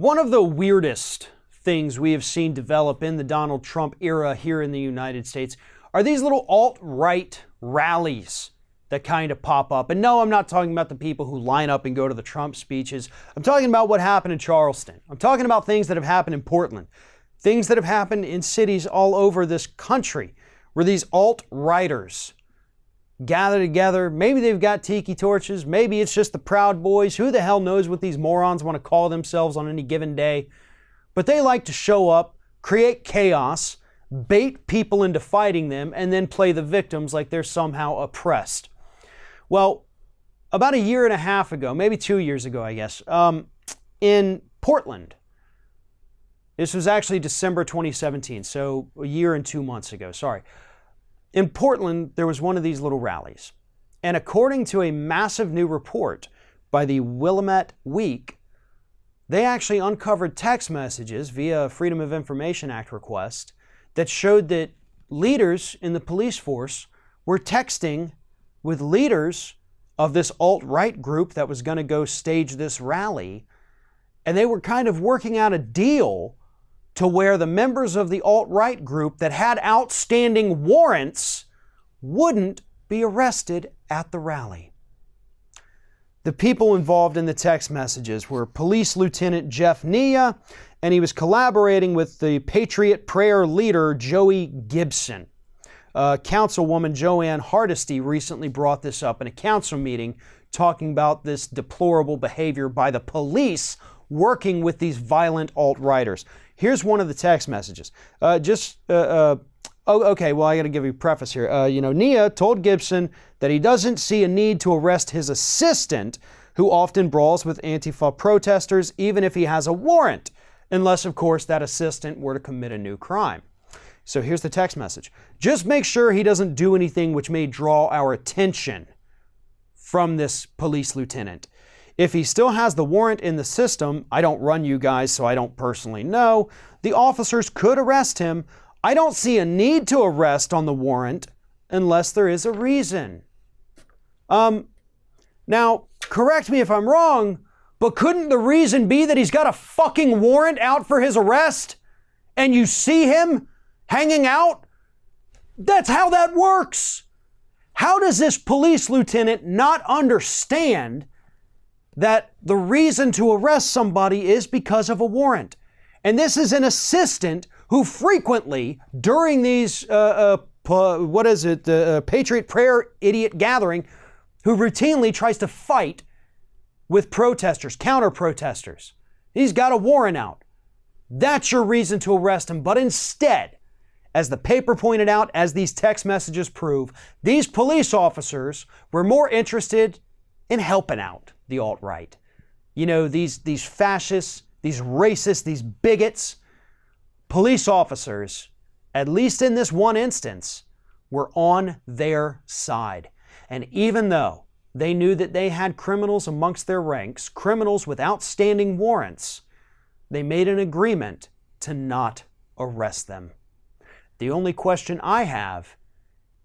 One of the weirdest things we have seen develop in the Donald Trump era here in the United States are these little alt-right rallies that kind of pop up. And no, I'm not talking about the people who line up and go to the Trump speeches. I'm talking about what happened in Charleston. I'm talking about things that have happened in Portland, things that have happened in cities all over this country where these alt-righters gather together. Maybe they've got tiki torches. Maybe it's just the Proud Boys. Who the hell knows what these morons want to call themselves on any given day? But they like to show up, create chaos, bait people into fighting them, and then play the victims like they're somehow oppressed. Well, about a year and a half ago, maybe 2 years ago, I guess, in Portland, this was actually December 2017, so a year and 2 months ago, sorry. In Portland, there was one of these little rallies. And according to a massive new report by the Willamette Week, they actually uncovered text messages via Freedom of Information Act request that showed that leaders in the police force were texting with leaders of this alt-right group that was going to go stage this rally. And they were kind of working out a deal to where the members of the alt-right group that had outstanding warrants wouldn't be arrested at the rally. The people involved in the text messages were Police Lieutenant Jeff Nia, and he was collaborating with the Patriot Prayer leader Joey Gibson. Councilwoman Joanne Hardesty recently brought this up in a council meeting, talking about this deplorable behavior by the police working with these violent alt-righters. Here's one of the text messages. Okay, well, I got to give you a preface here. Nia told Gibson that he doesn't see a need to arrest his assistant, who often brawls with Antifa protesters, even if he has a warrant, unless, of course, that assistant were to commit a new crime. So here's the text message. Just make sure he doesn't do anything which may draw our attention from this police lieutenant. If he still has the warrant in the system, I don't run you guys, so I don't personally know, the officers could arrest him. I don't see a need to arrest on the warrant unless there is a reason. Now, correct me if I'm wrong, but couldn't the reason be that he's got a fucking warrant out for his arrest and you see him hanging out? That's how that works. How does this police lieutenant not understand that the reason to arrest somebody is because of a warrant? And this is an assistant who frequently, during these, Patriot Prayer idiot gathering, who routinely tries to fight with protesters, counter-protesters. He's got a warrant out. That's your reason to arrest him. But instead, as the paper pointed out, as these text messages prove, these police officers were more interested in helping out the alt-right. You know, these fascists, these racists, these bigots. Police officers, at least in this one instance, were on their side. And even though they knew that they had criminals amongst their ranks, criminals with outstanding warrants, they made an agreement to not arrest them. The only question I have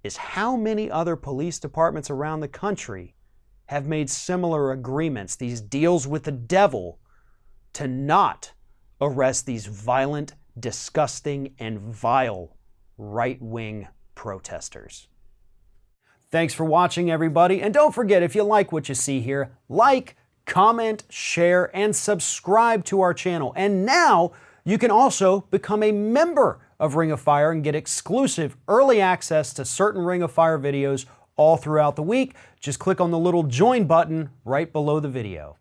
is how many other police departments around the country have made similar agreements, these deals with the devil, to not arrest these violent, disgusting, and vile right-wing protesters. Thanks for watching, everybody. And don't forget, if you like what you see here, like, comment, share, and subscribe to our channel. And now you can also become a member of Ring of Fire and get exclusive early access to certain Ring of Fire videos all throughout the week. Just click on the little join button right below the video.